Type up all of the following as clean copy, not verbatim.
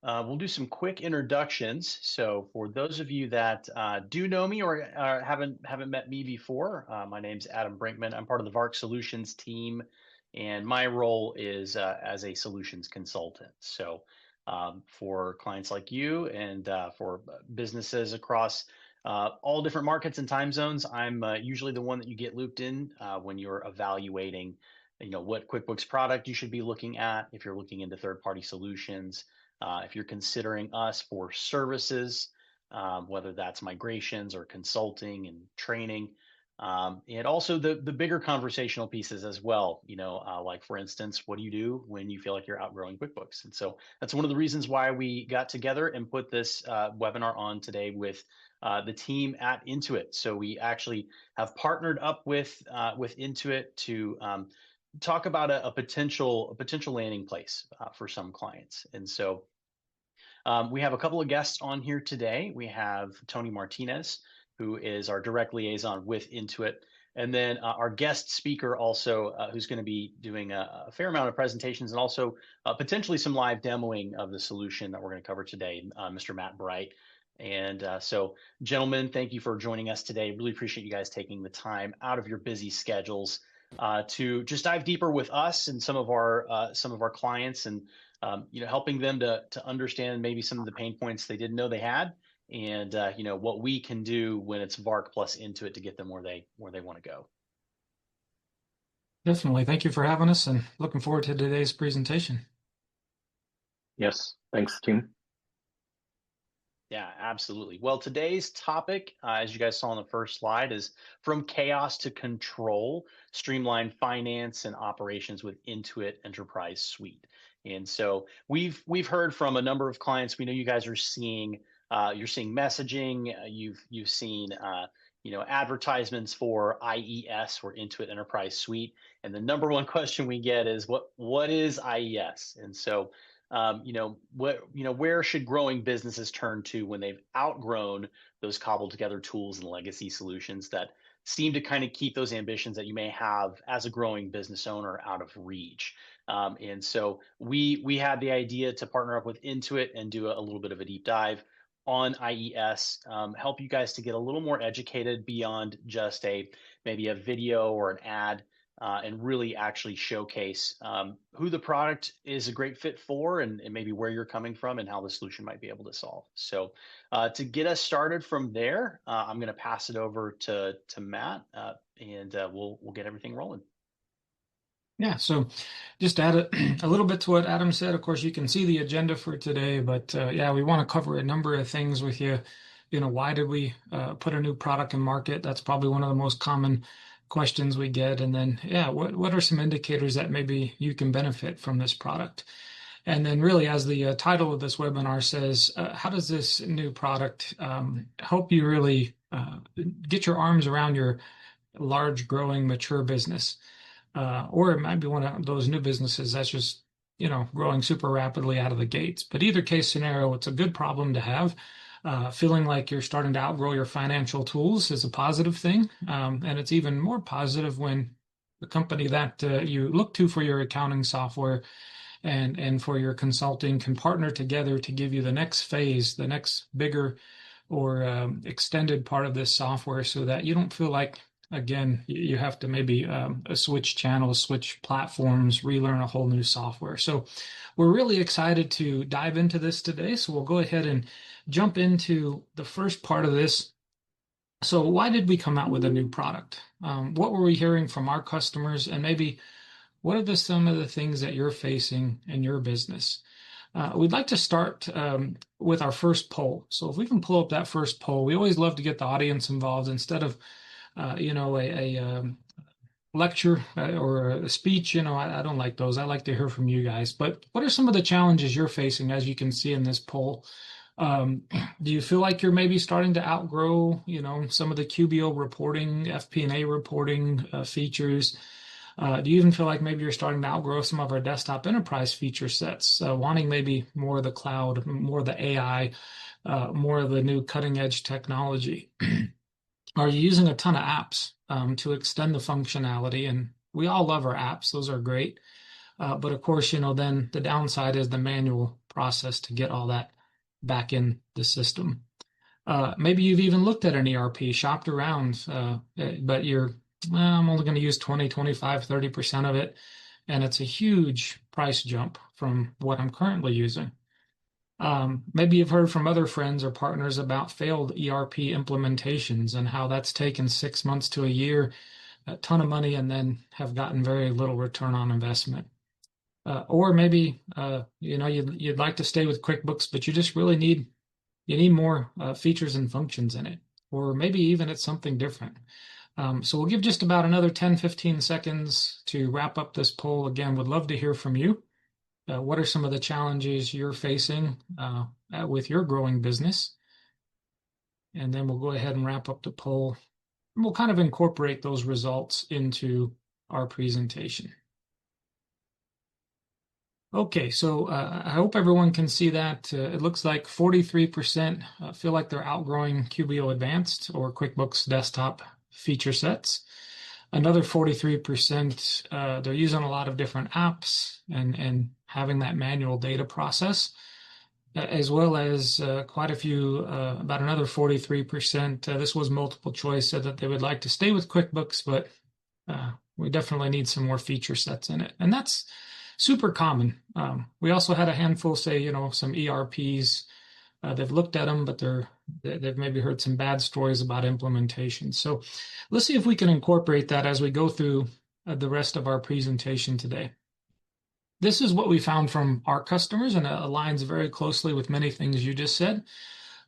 We'll do some quick introductions. So, for those of you that do know me or haven't met me before, my name's Adam Brinkman. I'm part of the VARC Solutions team, and my role is as a solutions consultant. So, for clients like you and for businesses across all different markets and time zones, I'm usually the one that you get looped in when you're evaluating, what QuickBooks product you should be looking at if you're looking into third-party solutions. If you're considering us for services, whether that's migrations or consulting and training, and also the bigger conversational pieces as well. Like for instance, what do you do when you feel like you're outgrowing QuickBooks? And so that's one of the reasons why we got together and put this webinar on today with the team at Intuit. So we actually have partnered up with Intuit to talk about a potential landing place for some clients. And so we have a couple of guests on here today. We have Tony Martinez, who is our direct liaison with Intuit. And then our guest speaker also, who's going to be doing a fair amount of presentations and also potentially some live demoing of the solution that we're going to cover today, Mr. Matt Bright. And so, gentlemen, thank you for joining us today. Really appreciate you guys taking the time out of your busy schedules to just dive deeper with us and some of our clients, and helping them to understand maybe some of the pain points they didn't know they had, and what we can do when it's VARC plus Intuit to get them where they want to go. Definitely. Thank you for having us and looking forward to today's presentation. Yes, thanks, team. Yeah, absolutely. Well, today's topic, as you guys saw on the first slide, is from chaos to control, streamline finance and operations with Intuit Enterprise Suite. And so we've heard from a number of clients. We know you guys are seeing you're seeing messaging. You've seen advertisements for IES, or Intuit Enterprise Suite. And the number one question we get is what is IES? And so where should growing businesses turn to when they've outgrown those cobbled together tools and legacy solutions that seem to kind of keep those ambitions that you may have as a growing business owner out of reach? And so we had the idea to partner up with Intuit and do a little bit of a deep dive on IES, help you guys to get a little more educated beyond just maybe a video or an ad, and really actually showcase who the product is a great fit for, and maybe where you're coming from and how the solution might be able to solve. So to get us started from there, I'm going to pass it over to Matt, and we'll get everything rolling. Yeah, so just add a little bit to what Adam said. Of course, you can see the agenda for today, but yeah, we want to cover a number of things with you. Why did we put a new product in market? That's probably one of the most common questions we get. And then, yeah, what are some indicators that maybe you can benefit from this product? And then really, as the title of this webinar says, how does this new product help you really get your arms around your large, growing, mature business? Or it might be one of those new businesses that's just, growing super rapidly out of the gates. But either case scenario, it's a good problem to have. Feeling like you're starting to outgrow your financial tools is a positive thing. And it's even more positive when the company that you look to for your accounting software and for your consulting can partner together to give you the next phase, the next bigger or extended part of this software, so that you don't feel like, again, you have to maybe switch channels, switch platforms, relearn a whole new software. So we're really excited to dive into this today. So we'll go ahead and jump into the first part of this. So why did we come out with a new product? What were we hearing from our customers? And maybe what are some of the things that you're facing in your business? We'd like to start with our first poll. So if we can pull up that first poll, we always love to get the audience involved instead of a lecture or a speech. I don't like those. I like to hear from you guys. But what are some of the challenges you're facing, as you can see in this poll? Do you feel like you're maybe starting to outgrow, some of the QBO reporting, FP&A reporting features? Do you even feel like maybe you're starting to outgrow some of our desktop enterprise feature sets, wanting maybe more of the cloud, more of the AI, more of the new cutting edge technology? Are you using a ton of apps to extend the functionality? And we all love our apps. Those are great. But of course, then the downside is the manual process to get all that back in the system. Maybe you've even looked at an ERP, shopped around, but I'm only going to use 20, 25, 30% of it. And it's a huge price jump from what I'm currently using. Maybe you've heard from other friends or partners about failed ERP implementations and how that's taken 6 months to a year, a ton of money, and then have gotten very little return on investment. Or maybe you'd like to stay with QuickBooks, but you just really need more features and functions in it. Or maybe even it's something different. So we'll give just about another 10, 15 seconds to wrap up this poll. Again, would love to hear from you. What are some of the challenges you're facing with your growing business? And then we'll go ahead and wrap up the poll. And we'll kind of incorporate those results into our presentation. Okay, so I hope everyone can see that. It looks like 43% feel like they're outgrowing QBO Advanced or QuickBooks Desktop feature sets. Another 43%, they're using a lot of different apps and having that manual data process, as well as quite a few, about another 43%. This was multiple choice, said that they would like to stay with QuickBooks, but we definitely need some more feature sets in it. And that's super common. We also had a handful say, some ERPs, they've looked at them, but they've maybe heard some bad stories about implementation. So let's see if we can incorporate that as we go through the rest of our presentation today. This is what we found from our customers, and it aligns very closely with many things you just said.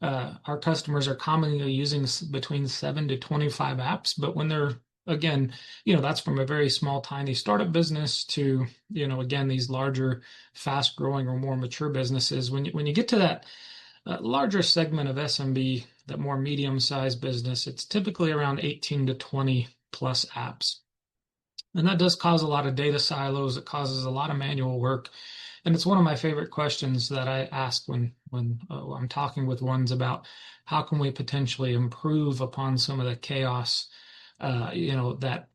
Our customers are commonly using between 7 to 25 apps, but when they're, again, that's from a very small, tiny startup business to, again, these larger, fast-growing or more mature businesses. When you get to that larger segment of SMB, that more medium-sized business, it's typically around 18 to 20 plus apps. And that does cause a lot of data silos. It causes a lot of manual work. And it's one of my favorite questions that I ask when I'm talking with ones about how can we potentially improve upon some of the chaos, that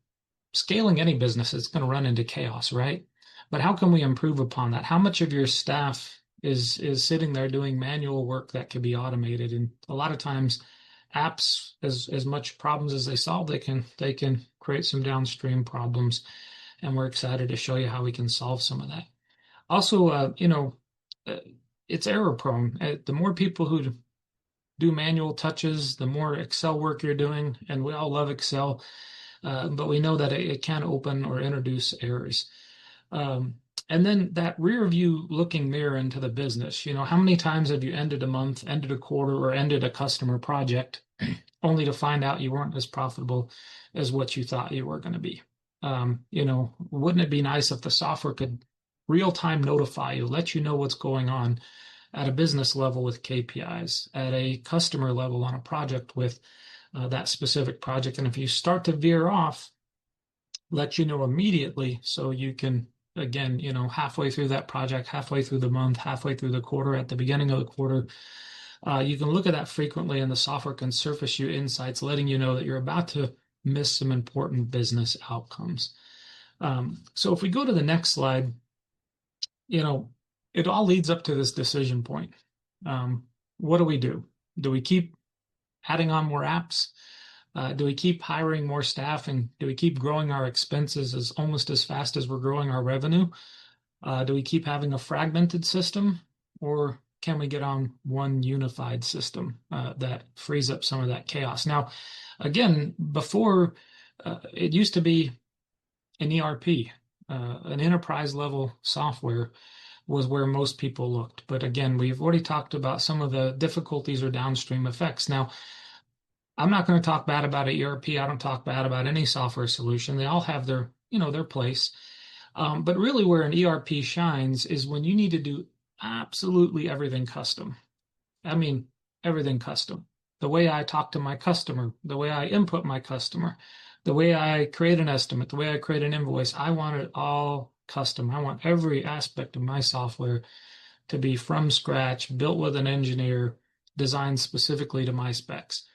scaling any business is going to run into chaos, right? But how can we improve upon that? How much of your staff is sitting there doing manual work that could be automated? And a lot of times apps, as much problems as they solve, they can create some downstream problems. And we're excited to show you how we can solve some of that. Also, it's error prone. The more people who do manual touches, the more Excel work you're doing. And we all love Excel, but we know that it can open or introduce errors. And then that rear view looking mirror into the business. How many times have you ended a month, ended a quarter, or ended a customer project only to find out you weren't as profitable as what you thought you were going to be? Wouldn't it be nice if the software could real-time notify you, let you know what's going on at a business level with KPIs, at a customer level on a project with that specific project? And if you start to veer off, let you know immediately so you can, again, halfway through that project, halfway through the month, halfway through the quarter, at the beginning of the quarter, you can look at that frequently and the software can surface you insights, letting you know that you're about to miss some important business outcomes. So if we go to the next slide, it all leads up to this decision point. What do we do? Do we keep adding on more apps? Do we keep hiring more staff, and do we keep growing our expenses almost as fast as we're growing our revenue? Do we keep having a fragmented system, or can we get on one unified system that frees up some of that chaos? Now, again, before it used to be an ERP, an enterprise level software was where most people looked. But again, we've already talked about some of the difficulties or downstream effects. Now, I'm not going to talk bad about an ERP. I don't talk bad about any software solution. They all have their place. But really where an ERP shines is when you need to do absolutely everything custom. I mean, everything custom. The way I talk to my customer, the way I input my customer, the way I create an estimate, the way I create an invoice, I want it all custom. I want every aspect of my software to be from scratch, built with an engineer, designed specifically to my specs.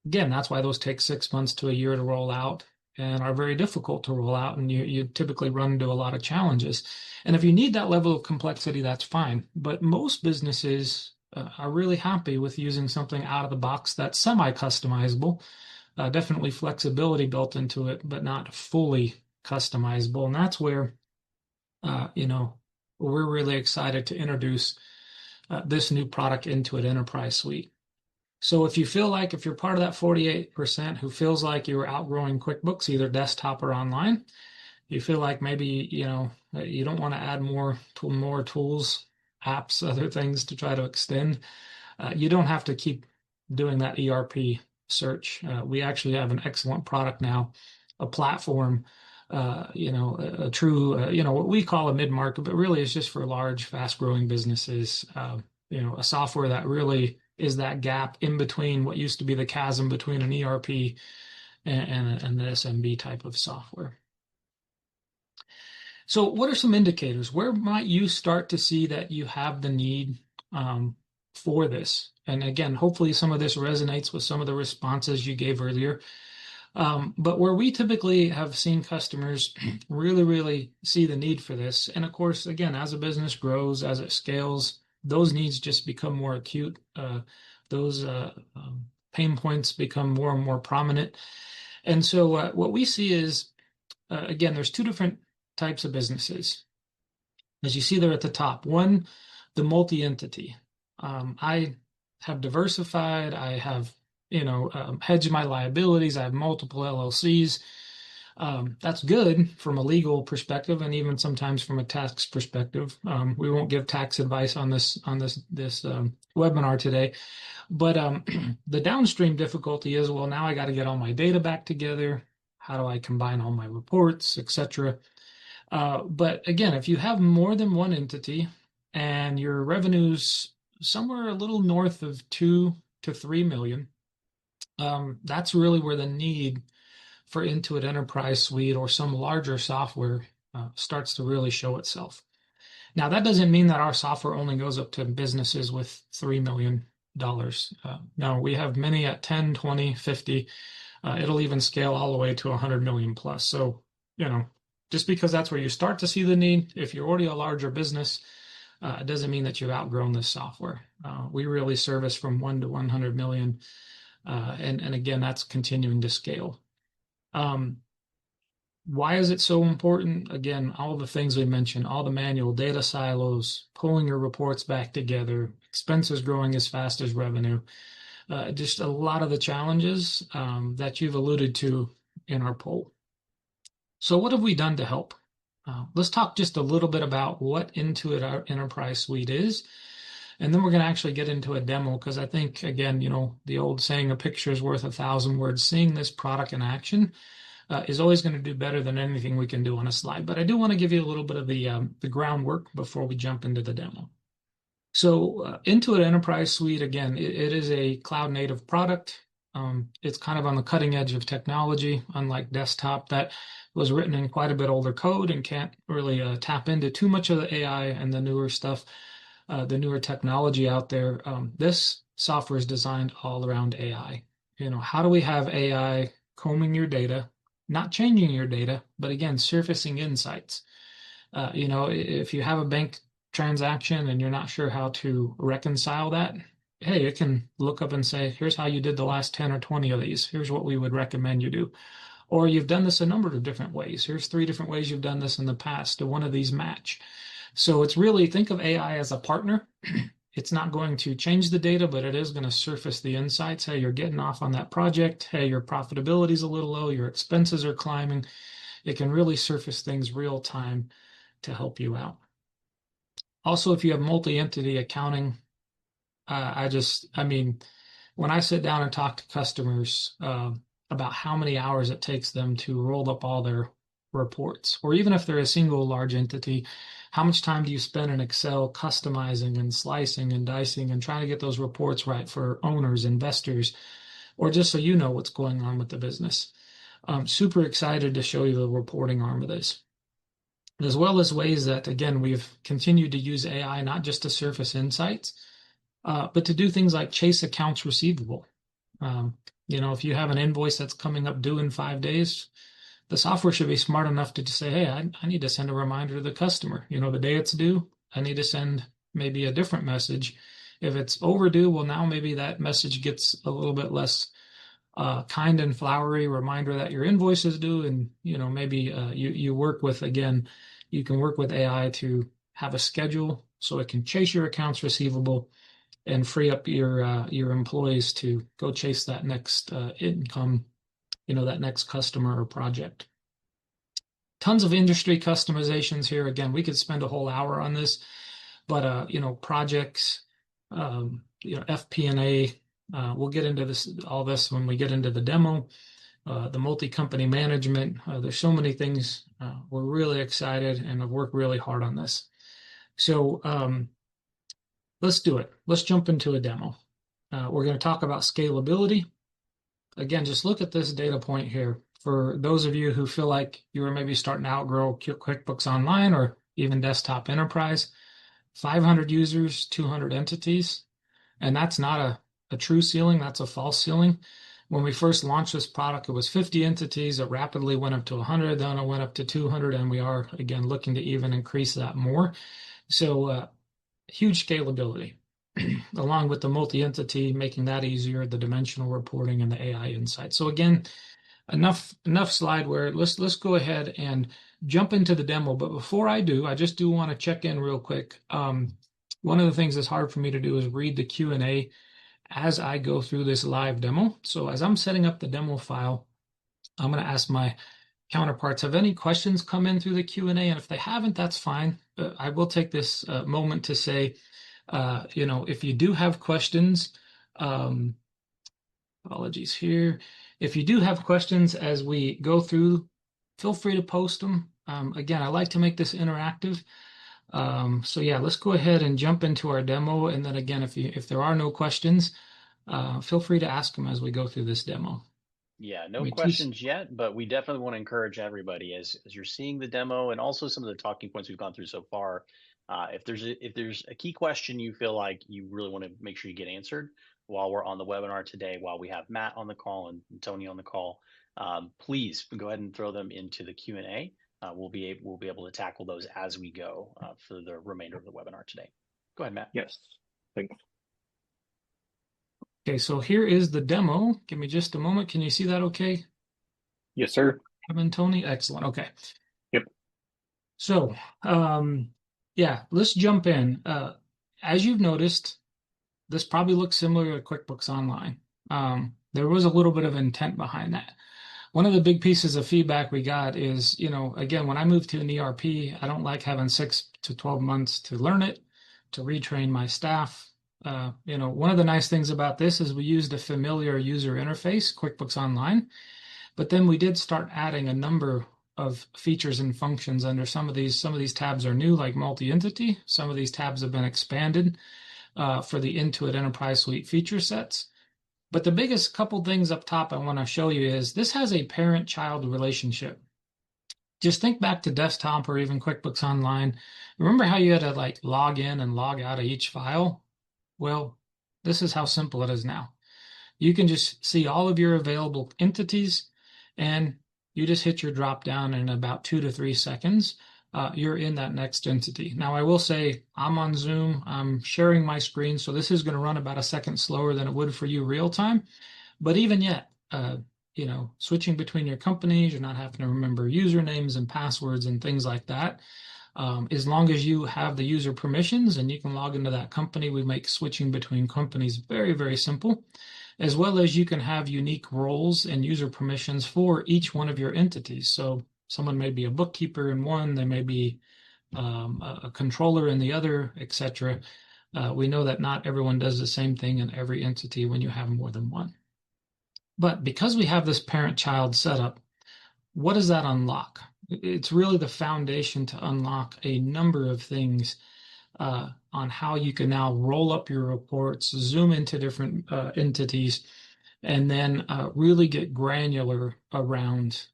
Again, that's why those take 6 months to a year to roll out. and are very difficult to roll out, and you typically run into a lot of challenges. And if you need that level of complexity, that's fine. But most businesses are really happy with using something out of the box that's semi-customizable, definitely flexibility built into it, but not fully customizable. And that's where, we're really excited to introduce this new product, Intuit Enterprise Suite. So if you're part of that 48% who feels like you're outgrowing QuickBooks, either desktop or online, you feel like maybe, you don't want to add more tools, apps, other things to try to extend, you don't have to keep doing that ERP search. We actually have an excellent product now, a platform, a true, what we call a mid-market, but really it's just for large, fast-growing businesses. A software that really is that gap in between what used to be the chasm between an ERP and the SMB type of software. So what are some indicators? Where might you start to see that you have the need for this? And again, hopefully some of this resonates with some of the responses you gave earlier. But where we typically have seen customers really, really see the need for this, and of course, again, as a business grows, as it scales, those needs just become more acute. Those pain points become more and more prominent. And so what we see is, again, there's two different types of businesses. As you see there at the top, one, the multi-entity. I have diversified, I have hedged my liabilities, I have multiple LLCs. That's good from a legal perspective, and even sometimes from a tax perspective. We won't give tax advice on this webinar today, but the downstream difficulty is, well, now I got to get all my data back together. How do I combine all my reports, etc.? But again, if you have more than one entity and your revenue's somewhere a little north of 2 to 3 million, that's really where the need for Intuit Enterprise Suite or some larger software starts to really show itself. Now, that doesn't mean that our software only goes up to businesses with $3 million. No, we have many at 10, 20, 50. It'll even scale all the way to 100 million plus. So, just because that's where you start to see the need, if you're already a larger business, it doesn't mean that you've outgrown this software. We really service from 1 to 100 million. And again, that's continuing to scale. Why is it so important? Again, all the things we mentioned, all the manual data silos, pulling your reports back together, expenses growing as fast as revenue, just a lot of the challenges that you've alluded to in our poll. So what have we done to help? Let's talk just a little bit about what Intuit Enterprise Suite is, and then we're going to actually get into a demo, because I think, again, the old saying, a picture is worth 1,000 words. Seeing this product in action is always going to do better than anything we can do on a slide. But I do want to give you a little bit of the groundwork before we jump into the demo. So Intuit Enterprise Suite, again, it is a cloud-native product. It's kind of on the cutting edge of technology, unlike desktop that was written in quite a bit older code and can't really tap into too much of the AI and the newer stuff, the newer technology out there. This software is designed all around AI. How do we have AI combing your data, not changing your data, but again, surfacing insights? If you have a bank transaction and you're not sure how to reconcile that, hey, it can look up and say, here's how you did the last 10 or 20 of these. Here's what we would recommend you do. Or you've done this a number of different ways. Here's 3 different ways you've done this in the past. Do one of these match? So it's really, think of AI as a partner. It's not going to change the data, but it is going to surface the insights. Hey, you're getting off on that project. Hey, your profitability is a little low. Your expenses are climbing. It can really surface things real time to help you out. Also, if you have multi-entity accounting, when I sit down and talk to customers about how many hours it takes them to roll up all their reports, or even if they're a single large entity, how much time do you spend in Excel customizing and slicing and dicing and trying to get those reports right for owners, investors, or just so you know what's going on with the business? I'm super excited to show you the reporting arm of this, as well as ways that, again, we've continued to use AI not just to surface insights, but to do things like chase accounts receivable. If you have an invoice that's coming up due in 5 days, the software should be smart enough to just say, hey, I need to send a reminder to the customer. The day it's due, I need to send maybe a different message. If it's overdue, well, now maybe that message gets a little bit less kind and flowery reminder that your invoice is due. And, maybe you work with, again, you can work with AI to have a schedule so it can chase your accounts receivable and free up your employees to go chase that next income, that next customer or project. Tons of industry customizations here. Again, we could spend a whole hour on this, but projects, FP&A. We'll get into all this when we get into the demo. The multi-company management. There's so many things. We're really excited and have worked really hard on this. So let's do it. Let's jump into a demo. We're going to talk about scalability. Again, just look at this data point here. For those of you who feel like you were maybe starting to outgrow QuickBooks Online or even Desktop Enterprise, 500 users, 200 entities, and that's not a true ceiling, that's a false ceiling. When we first launched this product, it was 50 entities. It rapidly went up to 100, then it went up to 200, and we are, again, looking to even increase that more. So huge scalability, along with the multi-entity, making that easier, the dimensional reporting, and the AI insight. So again, enough slideware. Let's go ahead and jump into the demo. But before I do, I just do want to check in real quick. One of the things that's hard for me to do is read the Q&A as I go through this live demo. So as I'm setting up the demo file, I'm going to ask my counterparts, have any questions come in through the Q&A? And if they haven't, that's fine. I will take this moment to say, if you do have questions, apologies here. If you do have questions as we go through, feel free to post them. Again, I like to make this interactive. So yeah, let's go ahead and jump into our demo. And then again, if there are no questions, feel free to ask them as we go through this demo. Yeah, no questions yet, but we definitely want to encourage everybody as you're seeing the demo and also some of the talking points we've gone through so far. If there's a key question you feel like you really want to make sure you get answered while we're on the webinar today, while we have Matt on the call and Tony on the call, please go ahead and throw them into the Q&A. We'll be able to tackle those as we go for the remainder of the webinar today. Go ahead, Matt. Yes, thanks. Okay, so here is the demo. Give me just a moment. Can you see that okay? Yes, sir. Kevin, Tony, excellent. Okay. Yep. So, yeah, let's jump in. As you've noticed, this probably looks similar to QuickBooks Online. There was a little bit of intent behind that. One of the big pieces of feedback we got is, again, when I moved to an ERP, I don't like having 6 to 12 months to learn it, to retrain my staff. One of the nice things about this is we used a familiar user interface, QuickBooks Online, but then we did start adding a number of features and functions under some of these. Some of these tabs are new, like multi-entity. Some of these tabs have been expanded for the Intuit Enterprise Suite feature sets. But the biggest couple things up top I want to show you is this has a parent-child relationship. Just think back to desktop or even QuickBooks Online. Remember how you had to log in and log out of each file? Well, this is how simple it is now. You can just see all of your available entities, and you just hit your drop down in about 2 to 3 seconds. You're in that next entity. Now, I will say I'm on Zoom. I'm sharing my screen, so this is going to run about a second slower than it would for you real time. But even yet, switching between your companies, you're not having to remember usernames and passwords and things like that. As long as you have the user permissions and you can log into that company, we make switching between companies very, very simple, as well as you can have unique roles and user permissions for each one of your entities. So someone may be a bookkeeper in one, they may be a controller in the other, etc. We know that not everyone does the same thing in every entity when you have more than one. But because we have this parent-child setup, what does that unlock? It's really the foundation to unlock a number of things on how you can now roll up your reports, zoom into different entities, and then really get granular around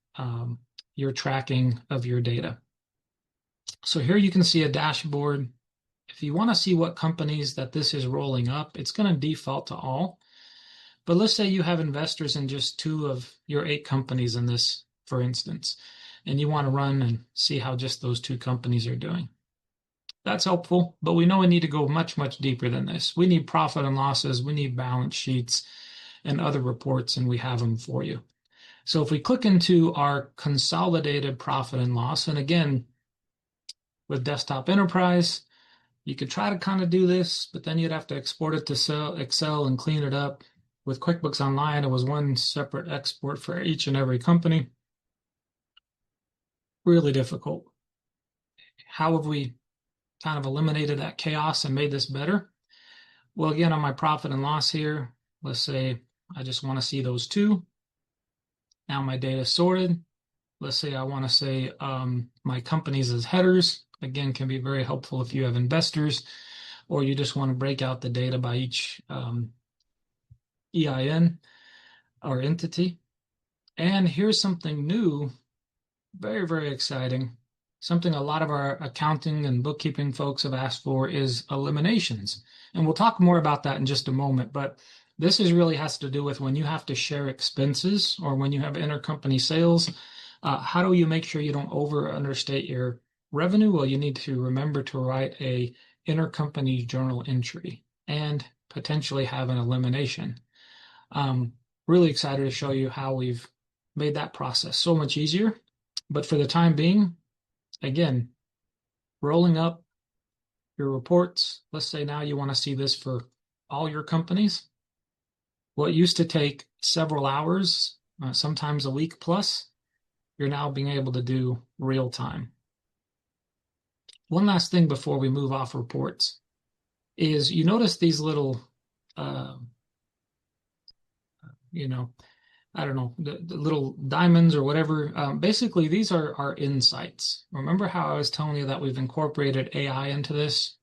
your tracking of your data. So here you can see a dashboard. If you want to see what companies that this is rolling up, it's going to default to all. But let's say you have investors in just 2 of your 8 companies in this for instance, and you want to run and see how just those two companies are doing. That's helpful, but we know we need to go much, much deeper than this. We need profit and losses, we need balance sheets and other reports, and we have them for you. So if we click into our consolidated profit and loss, and again, with Desktop Enterprise, you could try to kind of do this, but then you'd have to export it to Excel and clean it up. With QuickBooks Online, it was one separate export for each and every company. Really difficult. How have we kind of eliminated that chaos and made this better? Well, again, on my profit and loss here, let's say I just want to see those two. Now my data is sorted. Let's say I want to say my companies as headers. Again, can be very helpful if you have investors or you just want to break out the data by each EIN or entity. And here's something new, very, very exciting. Something a lot of our accounting and bookkeeping folks have asked for is eliminations. And we'll talk more about that in just a moment, but this really has to do with when you have to share expenses or when you have intercompany sales. How do you make sure you don't over or understate your revenue? Well, you need to remember to write a intercompany journal entry and potentially have an elimination. Really excited to show you how we've made that process so much easier. But for the time being, again, rolling up your reports. Let's say now you want to see this for all your companies. What used to take several hours, sometimes a week plus, you're now being able to do real time. One last thing before we move off reports is you notice these little, I don't know, the little diamonds or whatever. Basically, these are our insights. Remember how I was telling you that we've incorporated AI into this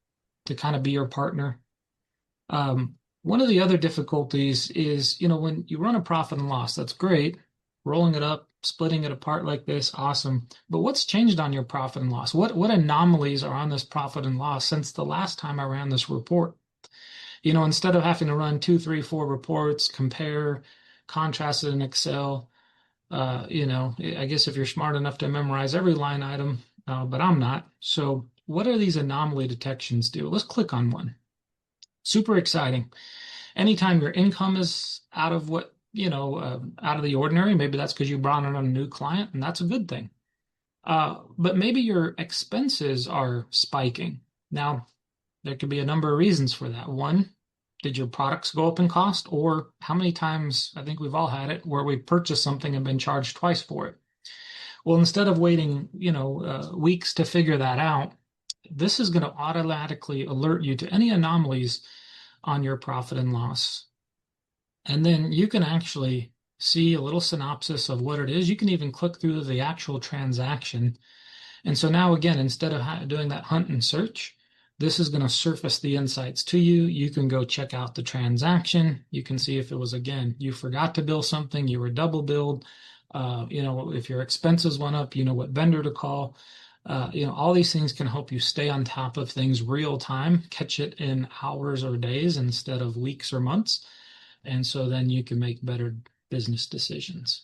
to kind of be your partner? One of the other difficulties is, when you run a profit and loss, that's great. Rolling it up, splitting it apart like this, awesome. But what's changed on your profit and loss? What anomalies are on this profit and loss since the last time I ran this report? Instead of having to run 2, 3, 4 reports, compare, contrast it in Excel, I guess if you're smart enough to memorize every line item, but I'm not. So what are these anomaly detections do? Let's click on one. Super exciting. Anytime your income is out of what, out of the ordinary, maybe that's because you brought on a new client, and that's a good thing. But maybe your expenses are spiking. Now, there could be a number of reasons for that. One, did your products go up in cost? Or how many times, I think we've all had it, where we purchased something and been charged twice for it? Well, instead of waiting, weeks to figure that out, this is going to automatically alert you to any anomalies on your profit and loss. And then you can actually see a little synopsis of what it is. You can even click through the actual transaction. And so now, again, instead of doing that hunt and search, this is going to surface the insights to you. You can go check out the transaction. You can see if it was, again, you forgot to bill something, you were double billed. If your expenses went up, you know what vendor to call. All these things can help you stay on top of things real time, catch it in hours or days instead of weeks or months. And so then you can make better business decisions.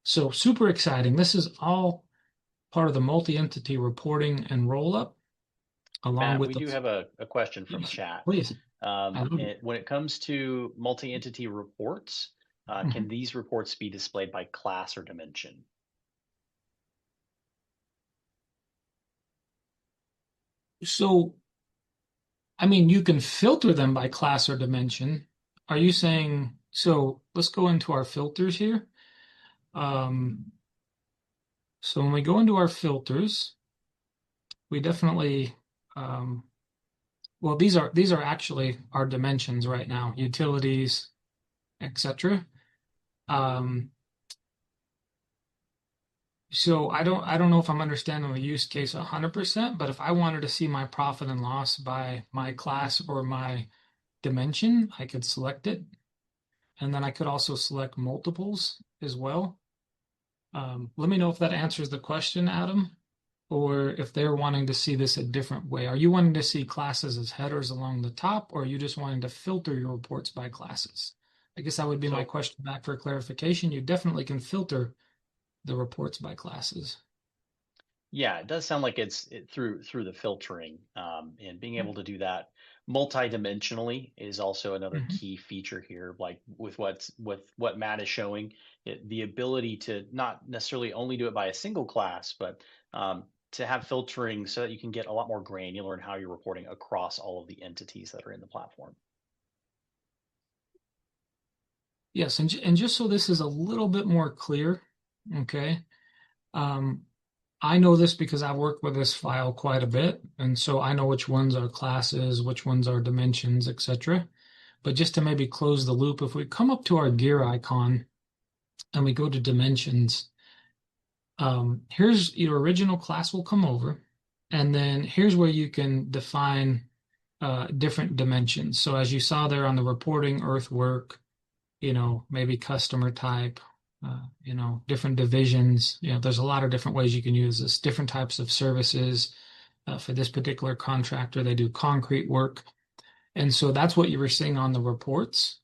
So super exciting. This is all part of the multi-entity reporting and roll-up. Matt, we do have a question from chat. Please. When it comes to multi-entity reports, can these reports be displayed by class or dimension? So, you can filter them by class or dimension. Are you saying, so let's go into our filters here. So when we go into our filters, we definitely, well, these are actually our dimensions right now, utilities, etc. So I don't know if I'm understanding the use case 100%, but if I wanted to see my profit and loss by my class or my dimension, I could select it. And then I could also select multiples as well. Let me know if that answers the question, Adam, or if they're wanting to see this a different way. Are you wanting to see classes as headers along the top, or are you just wanting to filter your reports by classes? I guess that would be my question back for clarification. You definitely can filter the reports by classes. Yeah, it does sound like it's through the filtering, and being able to do that multidimensionally is also another Mhm. key feature here. Like with what Matt is showing, the ability to not necessarily only do it by a single class, but to have filtering so that you can get a lot more granular in how you're reporting across all of the entities that are in the platform. Yes, and just so this is a little bit more clear, okay? Um, I know this because I've worked with this file quite a bit, and so I know which ones are classes, which ones are dimensions, etc. But just to maybe close the loop, if we come up to our gear icon and we go to dimensions, here's your original class will come over, and then here's where you can define different dimensions. So as you saw there on the reporting, earthwork, maybe customer type, different divisions. There's a lot of different ways you can use this, different types of services. For this particular contractor, they do concrete work. And so that's what you were seeing on the reports.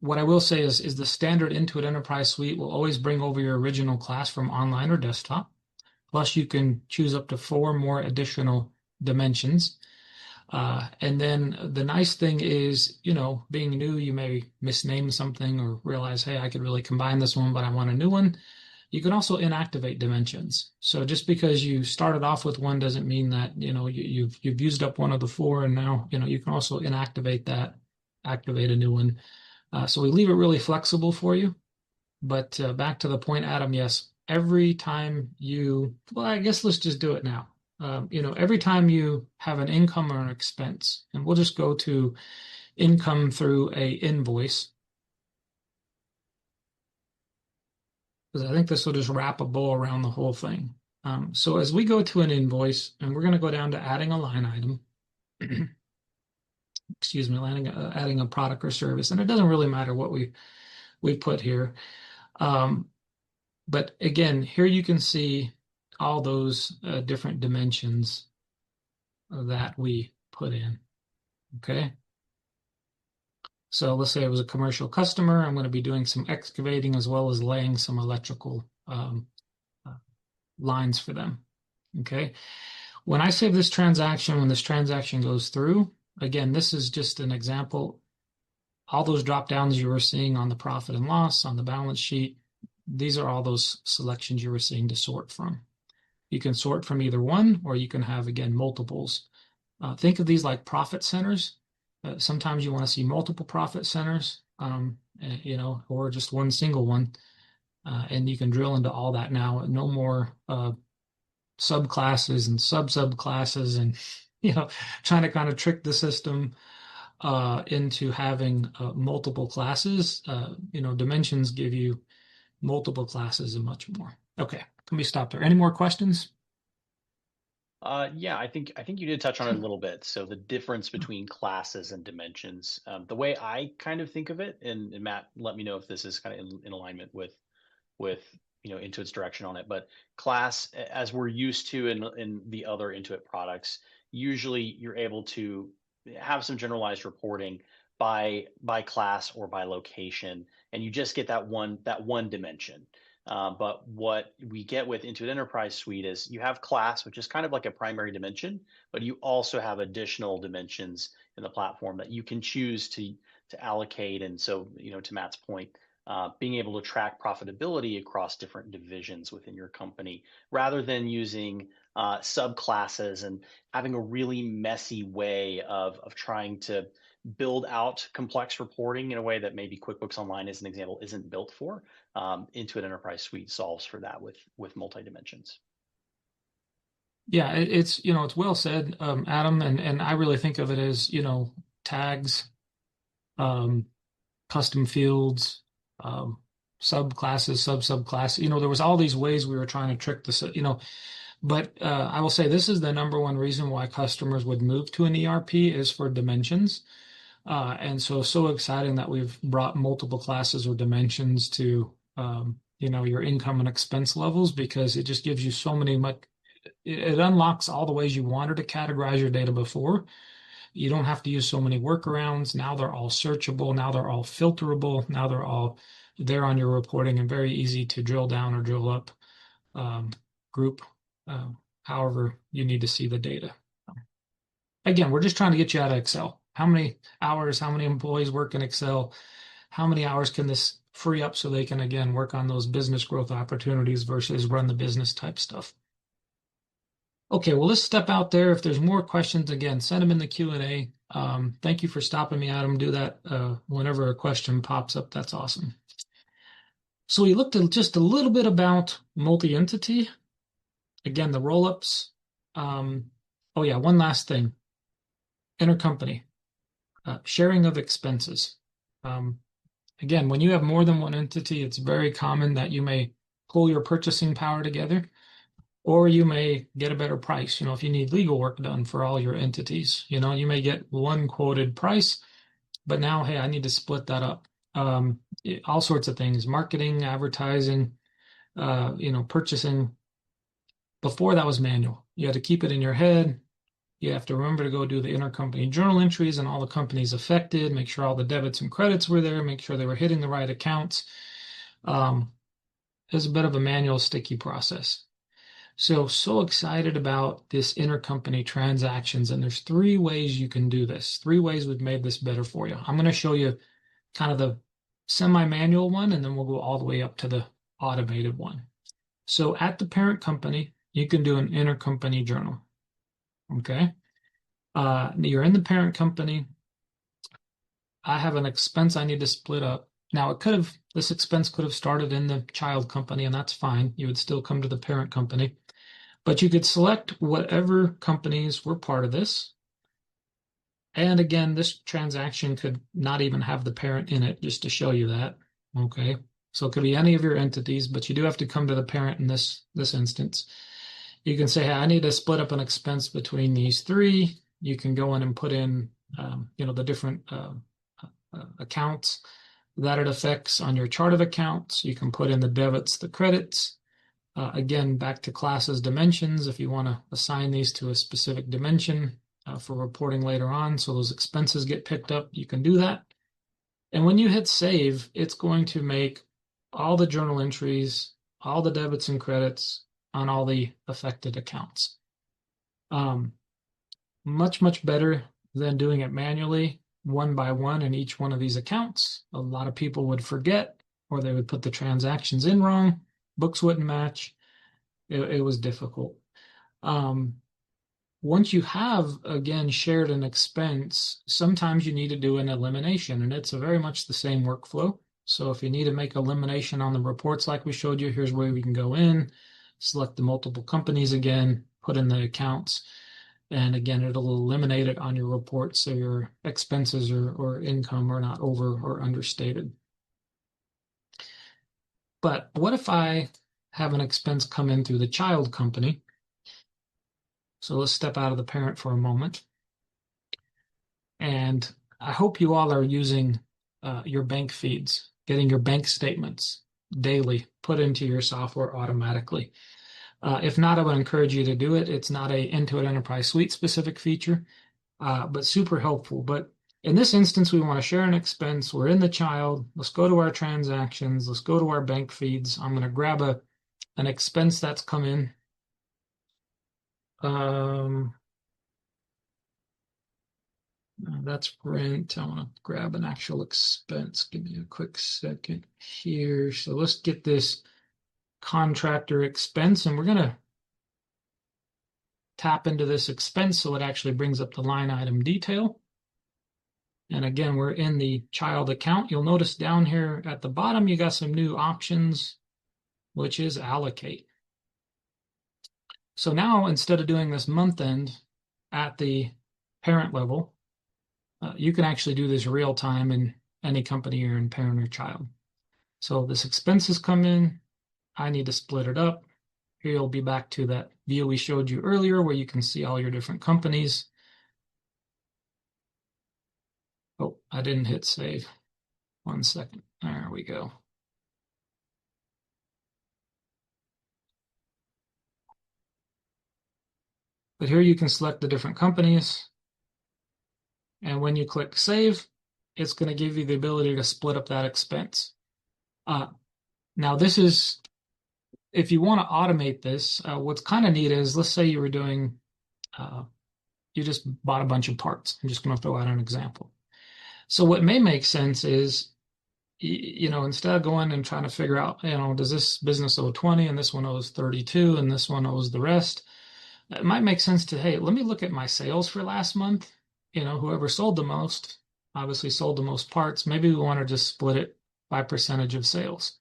What I will say is the standard Intuit Enterprise Suite will always bring over your original class from online or desktop. Plus, you can choose up to 4 more additional dimensions. And then the nice thing is, being new, you may misname something or realize, hey, I could really combine this one, but I want a new one. You can also inactivate dimensions. So just because you started off with one doesn't mean that, you've used up one of the 4, and now, you can also inactivate that, activate a new one. So we leave it really flexible for you. But back to the point, Adam, yes, every time well, I guess let's just do it now. Every time you have an income or an expense, and we'll just go to income through a invoice, because I think this will just wrap a bow around the whole thing. So as we go to an invoice, and we're going to go down to adding a line item, excuse me, adding a product or service, and it doesn't really matter what we put here. But again, here you can see all those different dimensions that we put in. Okay. So let's say it was a commercial customer. I'm going to be doing some excavating as well as laying some electrical lines for them. Okay. When I save this transaction, when this transaction goes through, again, this is just an example. All those drop downs you were seeing on the profit and loss on the balance sheet, these are all those selections you were seeing to sort from. You can sort from either one, or you can have, again, multiples. Think of these like profit centers. Sometimes you want to see multiple profit centers, or just one single one. And you can drill into all that now. No more subclasses and sub-subclasses and, trying to kind of trick the system into having multiple classes. Dimensions give you multiple classes and much more. Okay, can we stop there? Any more questions? Yeah, I think you did touch on it a little bit. So the difference between classes and dimensions. The way I kind of think of it, and Matt, let me know if this is kind of in alignment with Intuit's direction on it. But class, as we're used to in the other Intuit products, usually you're able to have some generalized reporting by class or by location, and you just get that one dimension. But what we get with Intuit Enterprise Suite is you have class, which is kind of like a primary dimension, but you also have additional dimensions in the platform that you can choose to allocate. And so, to Matt's point, being able to track profitability across different divisions within your company, rather than using subclasses and having a really messy way of trying to build out complex reporting in a way that maybe QuickBooks Online, as an example, isn't built for. Intuit Enterprise Suite solves for that with multi-dimensions. Yeah, it's well said, Adam, and I really think of it as, tags, custom fields, subclasses, sub-subclasses. There was all these ways we were trying to trick this, but I will say this is the number one reason why customers would move to an ERP is for dimensions. And so exciting that we've brought multiple classes or dimensions to, your income and expense levels, because it just gives you it unlocks all the ways you wanted to categorize your data before. You don't have to use so many workarounds. Now they're all searchable. Now they're all filterable. Now they're all there on your reporting and very easy to drill down or drill up, group, however you need to see the data. Again, we're just trying to get you out of Excel. How many hours, how many employees work in Excel? How many hours can this free up so they can, again, work on those business growth opportunities versus run the business type stuff? Okay, well, let's step out there. If there's more questions, again, send them in the Q&A. Thank you for stopping me, Adam. Do that whenever a question pops up. That's awesome. So we looked at just a little bit about multi-entity. Again, the roll-ups. Oh yeah, one last thing. Intercompany. Sharing of expenses. Again, when you have more than one entity, it's very common that you may pull your purchasing power together, or you may get a better price. If you need legal work done for all your entities, you may get one quoted price, but now, hey, I need to split that up. All sorts of things, marketing, advertising, purchasing. Before that was manual. You had to keep it in your head. You have to remember to go do the intercompany journal entries and all the companies affected, make sure all the debits and credits were there, make sure they were hitting the right accounts. It's a bit of a manual, sticky process. So excited about this intercompany transactions. And there's 3 ways you can do this. 3 ways we've made this better for you. I'm going to show you kind of the semi-manual one, and then we'll go all the way up to the automated one. So at the parent company, you can do an intercompany journal. Okay. You're in the parent company. I have an expense I need to split up. Now this expense could have started in the child company, and that's fine. You would still come to the parent company, but you could select whatever companies were part of this. And again, this transaction could not even have the parent in it, just to show you that. Okay. So it could be any of your entities, but you do have to come to the parent in this instance. You can say, hey, I need to split up an expense between these 3. You can go in and put in, the different accounts that it affects on your chart of accounts. You can put in the debits, the credits. Again, back to classes dimensions, if you want to assign these to a specific dimension for reporting later on, so those expenses get picked up, you can do that. And when you hit save, it's going to make all the journal entries, all the debits and credits on all the affected accounts. Much, much better than doing it manually, one by one in each one of these accounts. A lot of people would forget, or they would put the transactions in wrong. Books wouldn't match. It was difficult. Once you have, again, shared an expense, sometimes you need to do an elimination, and it's very much the same workflow. So if you need to make elimination on the reports like we showed you, here's where we can go in, select the multiple companies again, put in the accounts, and again, it'll eliminate it on your report so your expenses or income are not over or understated. But what if I have an expense come in through the child company? So let's step out of the parent for a moment. And I hope you all are using your bank feeds, getting your bank statements daily put into your software automatically. If not, I would encourage you to do it. It's not a Intuit Enterprise Suite specific feature, but super helpful. But in this instance, we want to share an expense. We're in the child. Let's go to our transactions. Let's go to our bank feeds. I'm going to grab an expense that's come in. That's rent. I want to grab an actual expense. Give me a quick second here. So let's get this contractor expense, and we're going to tap into this expense so it actually brings up the line item detail. And again, we're in the child account. You'll notice down here at the bottom, you got some new options, which is allocate. So now, instead of doing this month end at the parent level, you can actually do this real time in any company you're in, parent or child. So this expense has come in. I need to split it up. Here you'll be back to that view we showed you earlier where you can see all your different companies. Oh, I didn't hit save. 1 second. There we go. But here you can select the different companies. And when you click save, it's going to give you the ability to split up that expense. Now this is, if you want to automate this, what's kind of neat is, let's say you were doing, you just bought a bunch of parts. I'm just going to throw out an example. So what may make sense is, instead of going and trying to figure out, does this business owe 20 and this one owes 32 and this one owes the rest? It might make sense to, hey, let me look at my sales for last month. Whoever sold the most, obviously sold the most parts. Maybe we want to just split it by percentage of sales.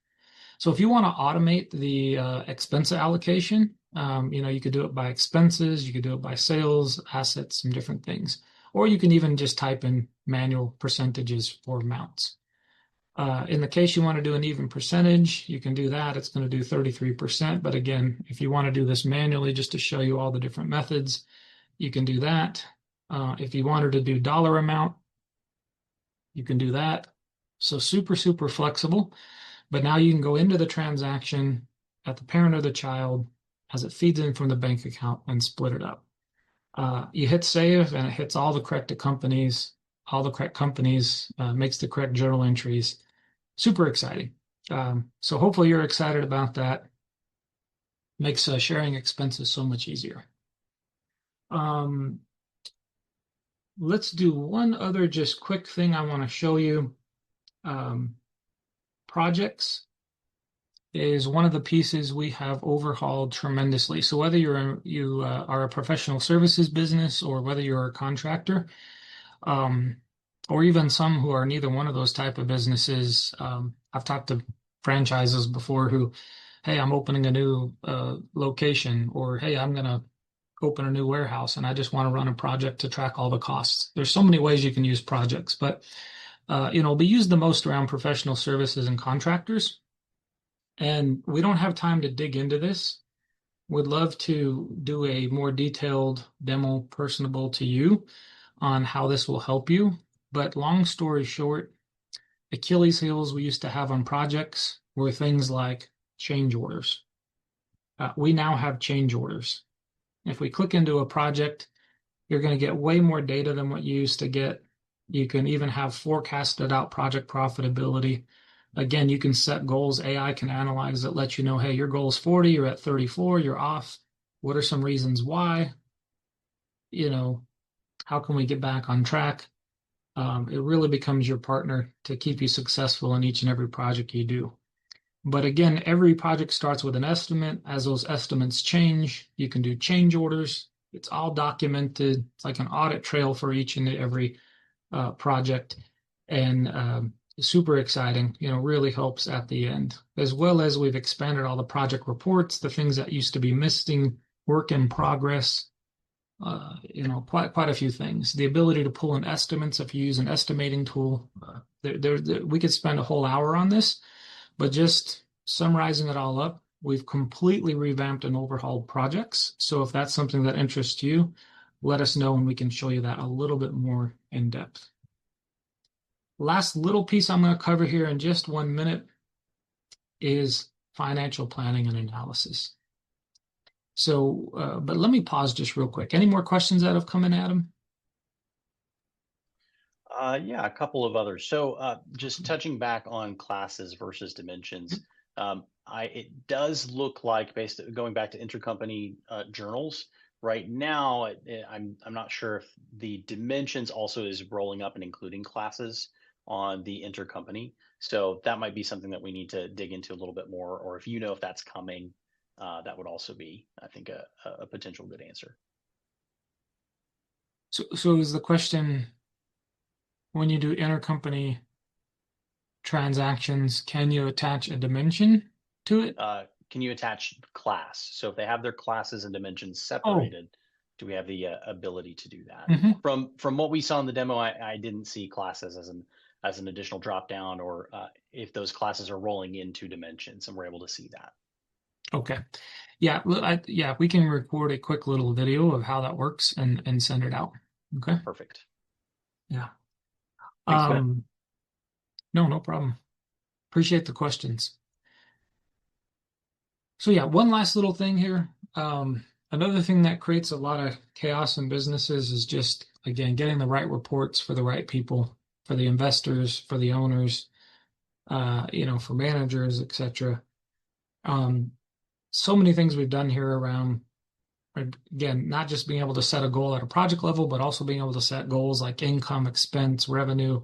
So if you want to automate the expense allocation, you could do it by expenses, you could do it by sales, assets, some different things. Or you can even just type in manual percentages for amounts. In the case you want to do an even percentage, you can do that. It's going to do 33%. But again, if you want to do this manually, just to show you all the different methods, you can do that. If you wanted to do dollar amount, you can do that. So super, super flexible. But now you can go into the transaction at the parent or the child as it feeds in from the bank account and split it up. You hit save and it hits all the correct companies, makes the correct journal entries. Super exciting. So hopefully you're excited about that. Makes sharing expenses so much easier. Let's do one other just quick thing I want to show you. Projects is one of the pieces we have overhauled tremendously. So whether you are a professional services business or whether you're a contractor, or even some who are neither one of those type of businesses, I've talked to franchises before who, hey, I'm opening a new location, or hey, I'm going to open a new warehouse and I just want to run a project to track all the costs. There's so many ways you can use projects, but be used the most around professional services and contractors. And we don't have time to dig into this. Would love to do a more detailed demo, personable to you, on how this will help you. But long story short, Achilles heels we used to have on projects were things like change orders. We now have change orders. If we click into a project, you're going to get way more data than what you used to get. You can even have forecasted out project profitability. Again, you can set goals. AI can analyze it, let you know, hey, your goal is 40, you're at 34, you're off. What are some reasons why? How can we get back on track? It really becomes your partner to keep you successful in each and every project you do. But again, every project starts with an estimate. As those estimates change, you can do change orders. It's all documented. It's like an audit trail for each and every project. And super exciting, really helps at the end. As well as we've expanded all the project reports, the things that used to be missing, work in progress, quite a few things. The ability to pull in estimates if you use an estimating tool. We could spend a whole hour on this, but just summarizing it all up, we've completely revamped and overhauled projects. So if that's something that interests you, let us know and we can show you that a little bit more in depth. Last little piece I'm going to cover here in just 1 minute is financial planning and analysis. So, but let me pause just real quick. Any more questions that have come in, Adam? Yeah, a couple of others. So just touching back on classes versus dimensions, it does look like, going back to intercompany journals, right now, I'm not sure if the dimensions also is rolling up and including classes on the intercompany. So that might be something that we need to dig into a little bit more, or if if that's coming, that would also be, I think, a potential good answer. So is the question, when you do intercompany transactions, can you attach a dimension to it? Can you attach class? So if they have their classes and dimensions separated, do we have the ability to do that? Mm-hmm. From what we saw in the demo, I didn't see classes as an additional drop down, or if those classes are rolling into dimensions, and we're able to see that. Okay. Yeah, we can record a quick little video of how that works and send it out. Okay. Perfect. Yeah. Thanks, No problem. Appreciate the questions. So yeah, one last little thing here. Another thing that creates a lot of chaos in businesses is just again, getting the right reports for the right people, for the investors, for the owners, for managers, etc. So many things we've done here around, again, not just being able to set a goal at a project level, but also being able to set goals like income, expense, revenue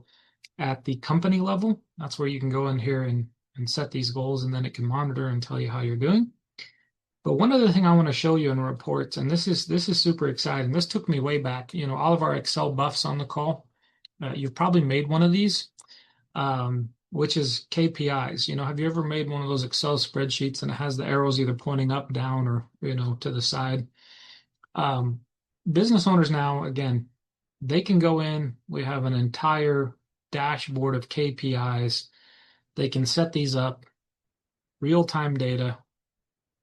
at the company level. That's where you can go in here and set these goals, and then it can monitor and tell you how you're doing. But one other thing I want to show you in reports, and this is super exciting. This took me way back. All of our Excel buffs on the call, you've probably made one of these, which is KPIs. Have you ever made one of those Excel spreadsheets and it has the arrows either pointing up, down, or to the side? Business owners now, again, they can go in. We have an entire dashboard of KPIs. They can set these up, real-time data.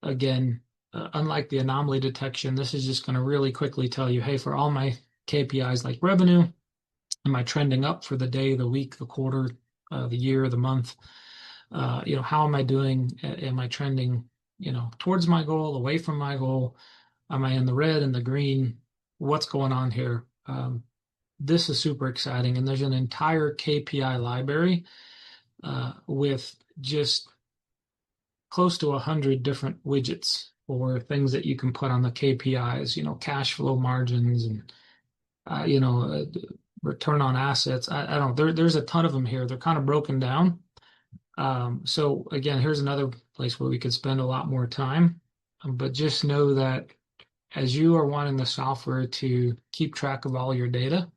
Again, unlike the anomaly detection, this is just going to really quickly tell you, hey, for all my KPIs like revenue, am I trending up for the day, the week, the quarter, the year, the month? How am I doing? Am I trending, towards my goal, away from my goal? Am I in the red and the green? What's going on here? This is super exciting. And there's an entire KPI library with just close to 100 different widgets or things that you can put on the KPIs, cash flow margins and, return on assets. I don't know. There's a ton of them here. They're kind of broken down. So again, here's another place where we could spend a lot more time. But just know that as you are wanting the software to keep track of all your data,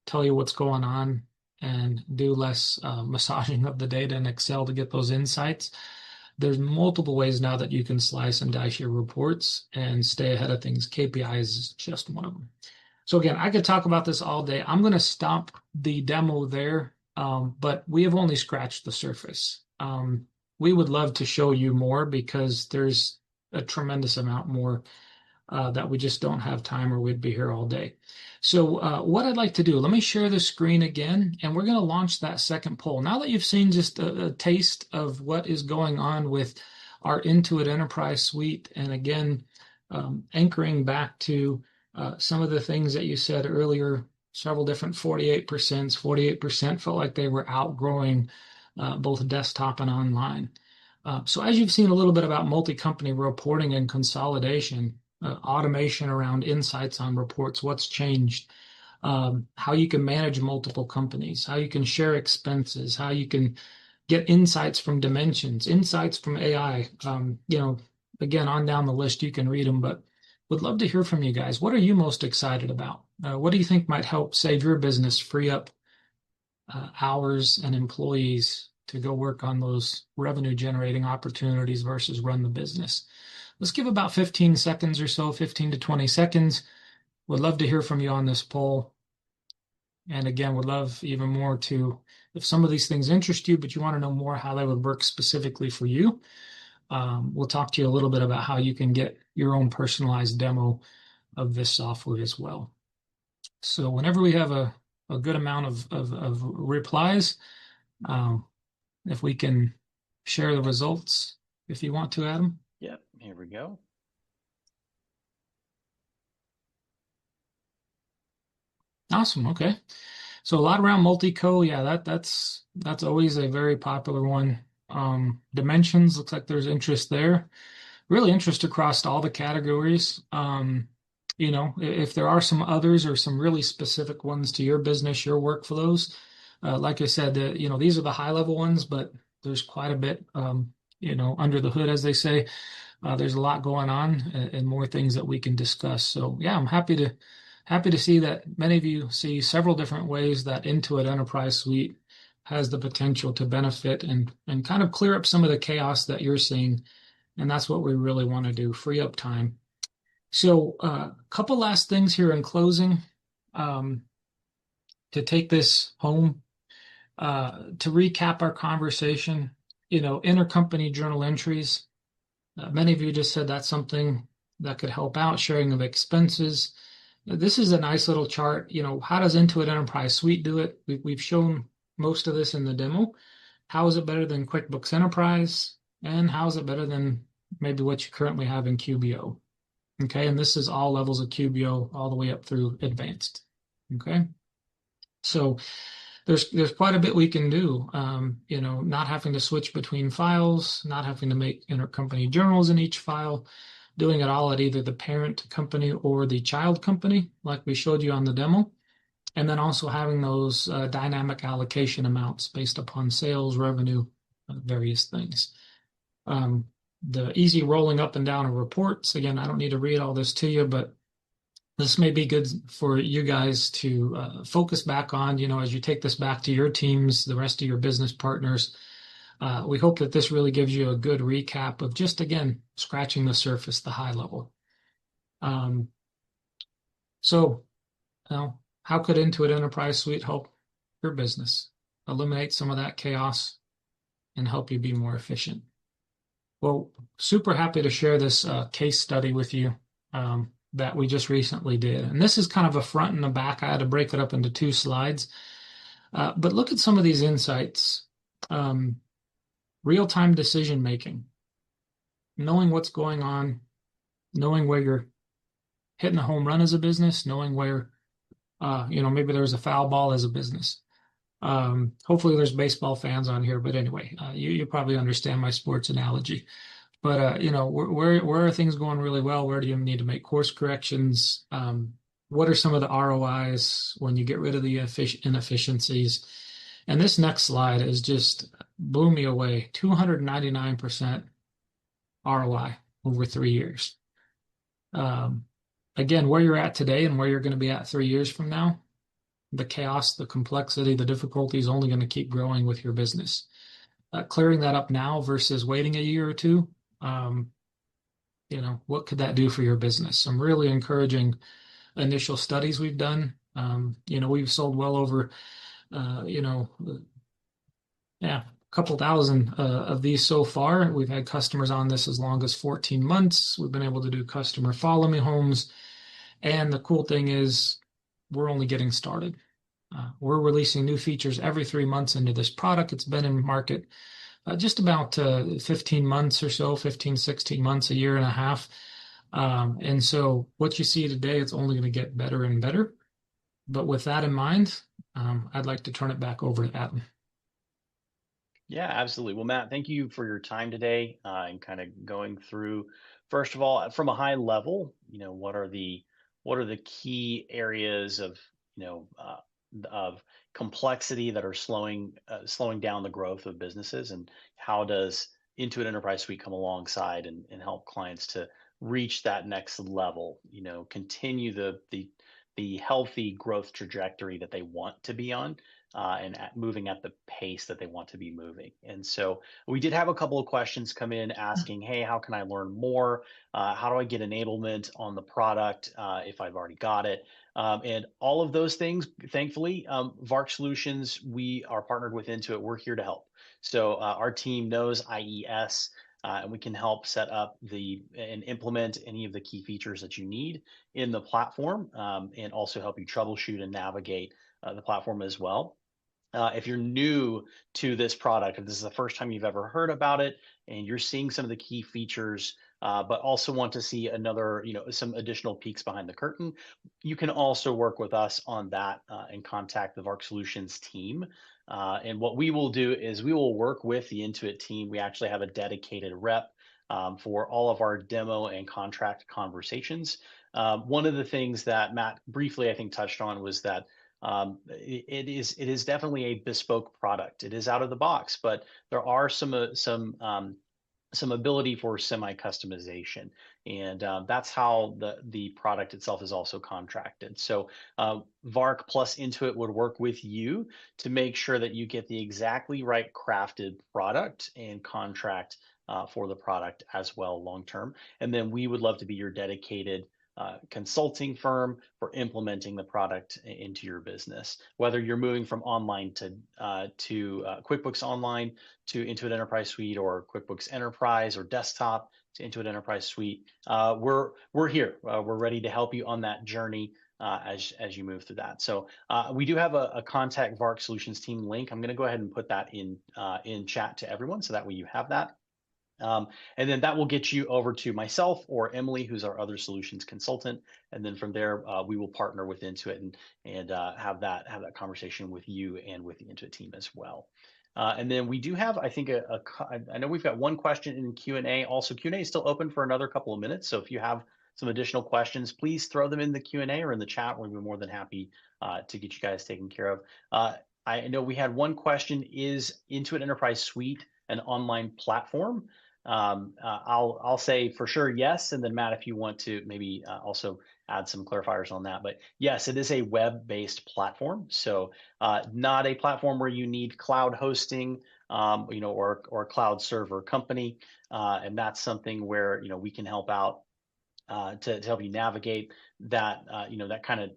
tell you what's going on, and do less massaging of the data in Excel to get those insights, there's multiple ways now that you can slice and dice your reports and stay ahead of things. KPIs is just one of them. So again, I could talk about this all day. I'm going to stop the demo there, but we have only scratched the surface. We would love to show you more because there's a tremendous amount more that we just don't have time, or we'd be here all day. So what I'd like to do, let me share the screen again, and we're going to launch that second poll. Now that you've seen just a taste of what is going on with our Intuit Enterprise Suite, and again, anchoring back to some of the things that you said earlier, several different 48% felt like they were outgrowing both desktop and online. So as you've seen a little bit about multi-company reporting and consolidation, automation around insights on reports, what's changed, how you can manage multiple companies, how you can share expenses, how you can get insights from dimensions, insights from AI. Again, on down the list, you can read them, but would love to hear from you guys. What are you most excited about? What do you think might help save your business, free up hours and employees to go work on those revenue generating opportunities versus run the business? Let's give about 15 seconds or so, 15 to 20 seconds. Would love to hear from you on this poll. And again, would love even more to, if some of these things interest you, but you want to know more how they would work specifically for you, we'll talk to you a little bit about how you can get your own personalized demo of this software as well. So whenever we have a good amount of replies, if we can share the results, if you want to, Adam. Yep, here we go. Awesome. Okay. So a lot around multi-co. Yeah, that's always a very popular one. Dimensions, looks like there's interest there. Really interest across all the categories. If there are some others or some really specific ones to your business, your workflows, like I said, these are the high level ones, but there's quite a bit, under the hood, as they say. There's a lot going on and more things that we can discuss. So yeah, I'm happy to see that many of you see several different ways that Intuit Enterprise Suite has the potential to benefit and kind of clear up some of the chaos that you're seeing. And that's what we really want to do, free up time. So a couple last things here in closing, to take this home, to recap our conversation, intercompany journal entries. Many of you just said that's something that could help out, sharing of expenses. This is a nice little chart. How does Intuit Enterprise Suite do it? We've shown most of this in the demo. How is it better than QuickBooks Enterprise? And how is it better than maybe what you currently have in QBO? Okay, and this is all levels of QBO all the way up through advanced. Okay. So there's quite a bit we can do. Not having to switch between files, not having to make intercompany journals in each file, doing it all at either the parent company or the child company, like we showed you on the demo. And then also having those dynamic allocation amounts based upon sales, revenue, various things. The easy rolling up and down of reports. Again, I don't need to read all this to you, but this may be good for you guys to focus back on, as you take this back to your teams, the rest of your business partners. We hope that this really gives you a good recap of just, again, scratching the surface, the high level. So, how could Intuit Enterprise Suite help your business? Eliminate some of that chaos and help you be more efficient. Well, super happy to share this case study with you that we just recently did. And this is kind of a front and a back. I had to break it up into 2 slides. But look at some of these insights. Real-time decision making, knowing what's going on, knowing where you're hitting a home run as a business, knowing where, maybe there's a foul ball as a business. Hopefully there's baseball fans on here, but anyway, you probably understand my sports analogy. But where are things going really well? Where do you need to make course corrections? What are some of the ROIs when you get rid of the inefficiencies? And this next slide is just blew me away. 299% ROI over 3 years. Again, where you're at today and where you're going to be at 3 years from now, the chaos, the complexity, the difficulty is only going to keep growing with your business. Clearing that up now versus waiting a year or two, what could that do for your business? Some really encouraging initial studies we've done. We've sold well over, a couple thousand of these so far. We've had customers on this as long as 14 months. We've been able to do customer follow me homes. And the cool thing is we're only getting started. We're releasing new features every 3 months into this product. It's been in market just about 15 months or so, 15, 16 months, a year and a half. And so what you see today, it's only going to get better and better. But with that in mind, I'd like to turn it back over to Adam. Yeah, absolutely. Well, Matt, thank you for your time today and kind of going through, first of all, from a high level, what are the key areas of complexity that are slowing down the growth of businesses, and how does Intuit Enterprise Suite come alongside and help clients to reach that next level, continue the healthy growth trajectory that they want to be on, and moving at the pace that they want to be moving. And so we did have a couple of questions come in asking, hey, how can I learn more? How do I get enablement on the product if I've already got it? And all of those things, thankfully, VARC Solutions, we are partnered with Intuit. We're here to help. So our team knows IES, and we can help set up and implement any of the key features that you need in the platform, and also help you troubleshoot and navigate the platform as well. If you're new to this product, if this is the first time you've ever heard about it and you're seeing some of the key features, but also want to see some additional peeks behind the curtain, you can also work with us on that and contact the VARC Solutions team. And what we will do is we will work with the Intuit team. We actually have a dedicated rep for all of our demo and contract conversations. One of the things that Matt briefly, I think, touched on was that it is definitely a bespoke product. It is out of the box, but there are some ability for semi-customization, and that's how the product itself is also contracted. So VARC plus Intuit would work with you to make sure that you get the exactly right crafted product and contract for the product as well long term. And then we would love to be your dedicated consulting firm for implementing the product into your business. Whether you're moving from online to QuickBooks Online to Intuit Enterprise Suite, or QuickBooks Enterprise or Desktop to Intuit Enterprise Suite, we're here. We're ready to help you on that journey as you move through that. So we do have a contact VARC Solutions team link. I'm going to go ahead and put that in chat to everyone, so that way you have that. And then that will get you over to myself or Emily, who's our other solutions consultant. And then from there, we will partner with Intuit and have that conversation with you and with the Intuit team as well. And then we do have, I think, I know we've got one question in Q&A. Also, Q&A is still open for another couple of minutes. So if you have some additional questions, please throw them in the Q&A or in the chat. We'll be more than happy to get you guys taken care of. I know we had one question: is Intuit Enterprise Suite an online platform? I'll say for sure yes, and then Matt, if you want to maybe also add some clarifiers on that. But yes, it is a web-based platform, so not a platform where you need cloud hosting, or a cloud server company, and that's something where we can help out to help you navigate that that kind of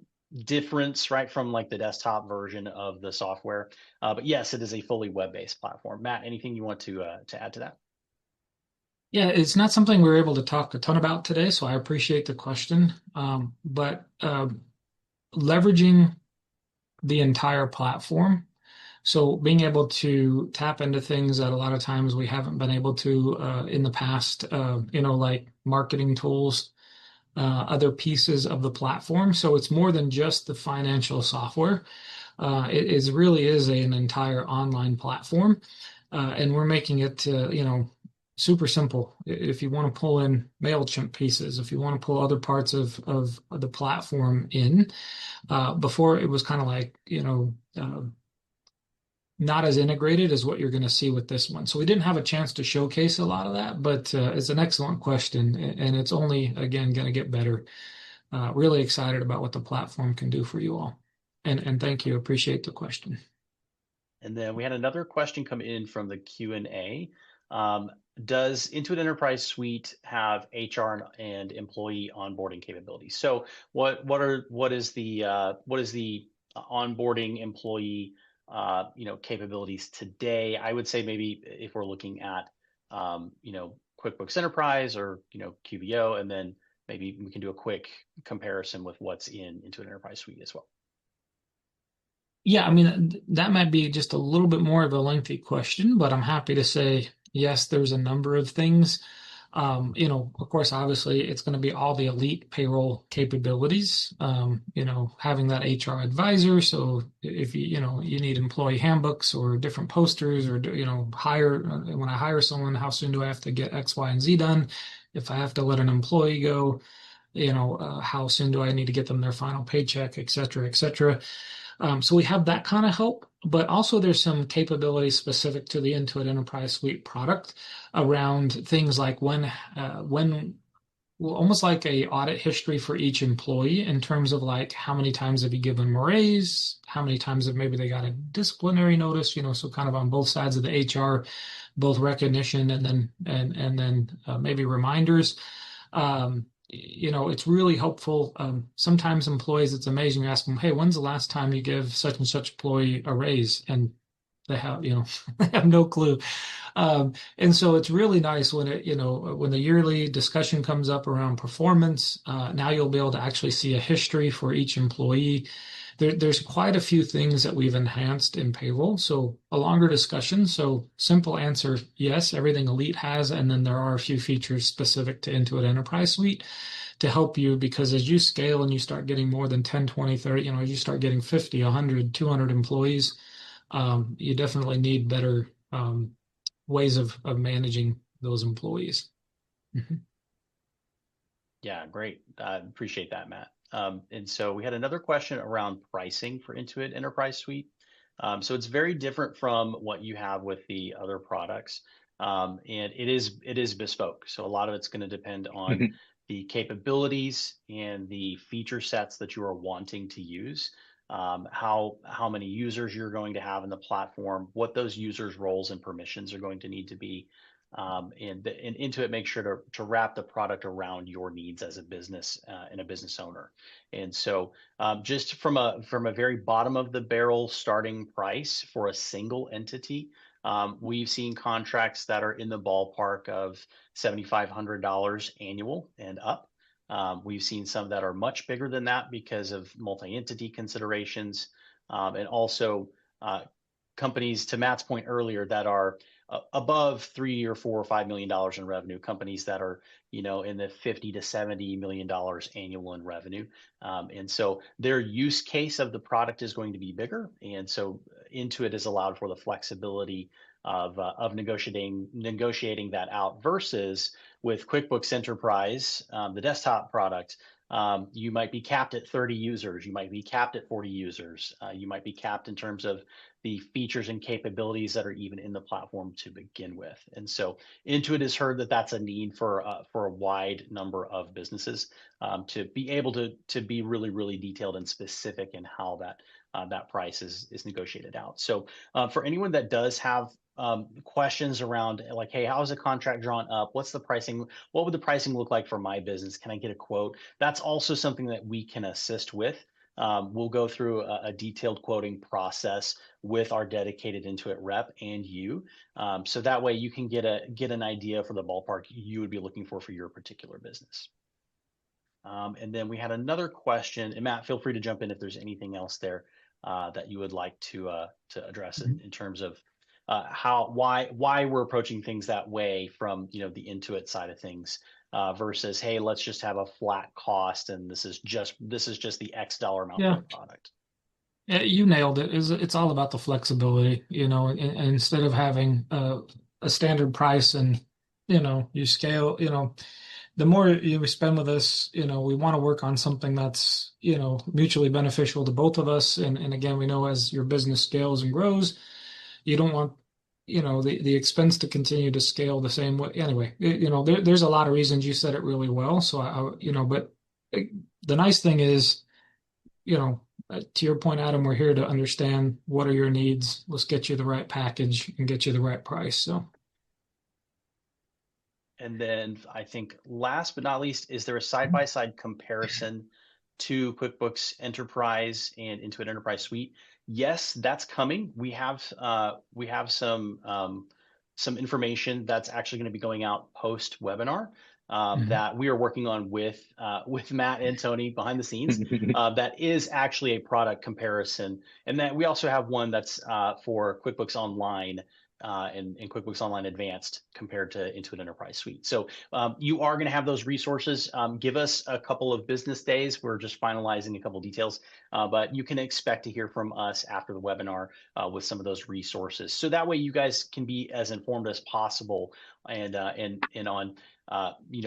difference, right, from like the desktop version of the software. But yes, it is a fully web-based platform. Matt, anything you want to add to that? Yeah, it's not something we were able to talk a ton about today, so I appreciate the question. But leveraging the entire platform, so being able to tap into things that a lot of times we haven't been able to in the past, like marketing tools, other pieces of the platform. So it's more than just the financial software. Really is an entire online platform, and we're making it, super simple. If you want to pull in MailChimp pieces, if you want to pull other parts of the platform in, before it was kind of like, not as integrated as what you're going to see with this one. So we didn't have a chance to showcase a lot of that, but it's an excellent question, and it's only, again, going to get better. Really excited about what the platform can do for you all. And thank you. Appreciate the question. And then we had another question come in from the Q&A. Does Intuit Enterprise Suite have HR and employee onboarding capabilities? So what is the onboarding employee capabilities today? I would say maybe if we're looking at QuickBooks Enterprise or QBO, and then maybe we can do a quick comparison with what's in Intuit Enterprise Suite as well. Yeah, I mean, that might be just a little bit more of a lengthy question, but I'm happy to say yes, there's a number of things. Of course, obviously, it's going to be all the elite payroll capabilities, having that HR advisor. So if you need employee handbooks or different posters, or, when I hire someone, how soon do I have to get X, Y, and Z done? If I have to let an employee go, how soon do I need to get them their final paycheck, et cetera, et cetera. So we have that kind of help, but also there's some capabilities specific to the Intuit Enterprise Suite product around things like when almost like a audit history for each employee, in terms of like how many times have you given them a raise, how many times have maybe they got a disciplinary notice, so kind of on both sides of the HR, both recognition and then maybe reminders. It's really helpful. Sometimes employees, it's amazing. You ask them, hey, when's the last time you give such and such employee a raise? And they have, they have no clue. And so it's really nice when when the yearly discussion comes up around performance, now you'll be able to actually see a history for each employee. There's quite a few things that we've enhanced in payroll. So a longer discussion. So simple answer, yes, everything Elite has. And then there are a few features specific to Intuit Enterprise Suite to help you, because as you scale and you start getting more than 10, 20, 30, as you start getting 50, 100, 200 employees, you definitely need better ways of managing those employees. Mm-hmm. Yeah, great. Appreciate that, Matt. And so we had another question around pricing for Intuit Enterprise Suite. So it's very different from what you have with the other products. And it is bespoke. So a lot of it's going to depend on the capabilities and the feature sets that you are wanting to use, how many users you're going to have in the platform, what those users' roles and permissions are going to need to be. And Intuit makes sure to wrap the product around your needs as a business and a business owner. And so just from a very bottom of the barrel starting price for a single entity, we've seen contracts that are in the ballpark of $7,500 annual and up. We've seen some that are much bigger than that because of multi-entity considerations, and also companies, to Matt's point earlier, that are above $3 or $4 or $5 million in revenue, companies that are, in the $50 to $70 million annual in revenue. And so their use case of the product is going to be bigger. And so Intuit has allowed for the flexibility of negotiating that out, versus with QuickBooks Enterprise, the desktop product. You might be capped at 30 users. You might be capped at 40 users. You might be capped in terms of the features and capabilities that are even in the platform to begin with. And so Intuit has heard that that's a need for a wide number of businesses, to be able to be really, really detailed and specific in how that price is negotiated out. So for anyone that does have questions around, like, hey, how is a contract drawn up? What's the pricing? What would the pricing look like for my business? Can I get a quote? That's also something that we can assist with. We'll go through a detailed quoting process with our dedicated Intuit rep and you. So that way you can get an idea for the ballpark you would be looking for your particular business. And then we had another question, and Matt, feel free to jump in if there's anything else there that you would like to address in terms of why we're approaching things that way from the Intuit side of things, versus, hey, let's just have a flat cost and this is just the X dollar amount for the product. Yeah, you nailed it. It's all about the flexibility, and instead of having a standard price and you scale, the more you spend with us, we want to work on something that's mutually beneficial to both of us. And again, we know as your business scales and grows, you don't want the expense to continue to scale the same way. Anyway, there's a lot of reasons. You said it really well. So but the nice thing is, to your point, Adam, we're here to understand what are your needs. Let's get you the right package and get you the right price. So. And then I think last but not least, is there a side-by-side comparison to QuickBooks Enterprise and Intuit Enterprise Suite? Yes, that's coming. We have some information that's actually going to be going out post webinar that we are working on with Matt and Tony behind the scenes. That is actually a product comparison, and that we also have one that's for QuickBooks Online. And QuickBooks Online Advanced compared to Intuit Enterprise Suite. So you are going to have those resources. Give us a couple of business days. We're just finalizing a couple of details, but you can expect to hear from us after the webinar with some of those resources. So that way you guys can be as informed as possible and on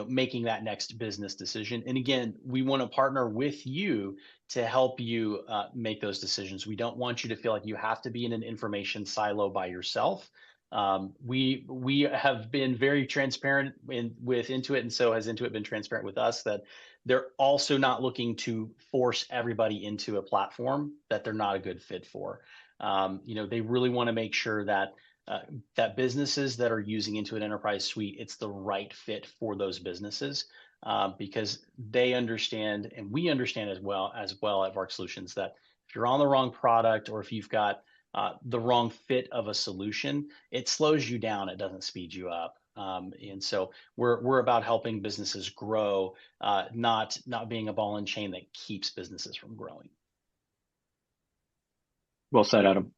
making that next business decision. And again, we want to partner with you to help you make those decisions. We don't want you to feel like you have to be in an information silo by yourself. We have been very transparent with Intuit, and so has Intuit been transparent with us that they're also not looking to force everybody into a platform that they're not a good fit for. They really want to make sure that businesses that are using Intuit Enterprise Suite, it's the right fit for those businesses, because they understand, and we understand as well at VARC Solutions, that if you're on the wrong product or if you've got the wrong fit of a solution, it slows you down. It doesn't speed you up. And so we're about helping businesses grow, not being a ball and chain that keeps businesses from growing. Well said, Adam.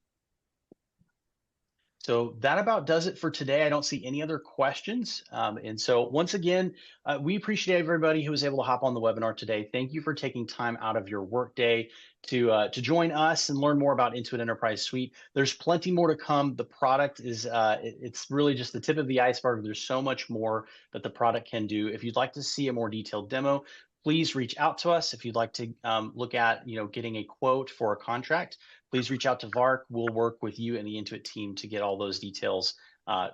So that about does it for today. I don't see any other questions. And so once again, we appreciate everybody who was able to hop on the webinar today. Thank you for taking time out of your workday to join us and learn more about Intuit Enterprise Suite. There's plenty more to come. The product is, it's really just the tip of the iceberg. There's so much more that the product can do. If you'd like to see a more detailed demo, please reach out to us. If you'd like to look at, getting a quote for a contract, please reach out to VARC. We'll work with you and the Intuit team to get all those details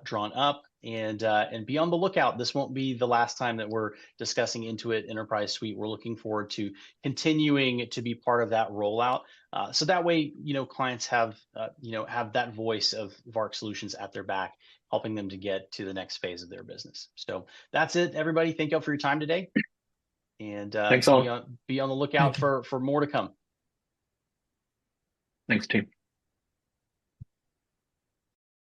drawn up, and be on the lookout. This won't be the last time that we're discussing Intuit Enterprise Suite. We're looking forward to continuing to be part of that rollout. So that way, clients have that voice of VARC Solutions at their back, helping them to get to the next phase of their business. So that's it, everybody. Thank you all for your time today. And Thanks all. be on the lookout for more to come. Thanks, team.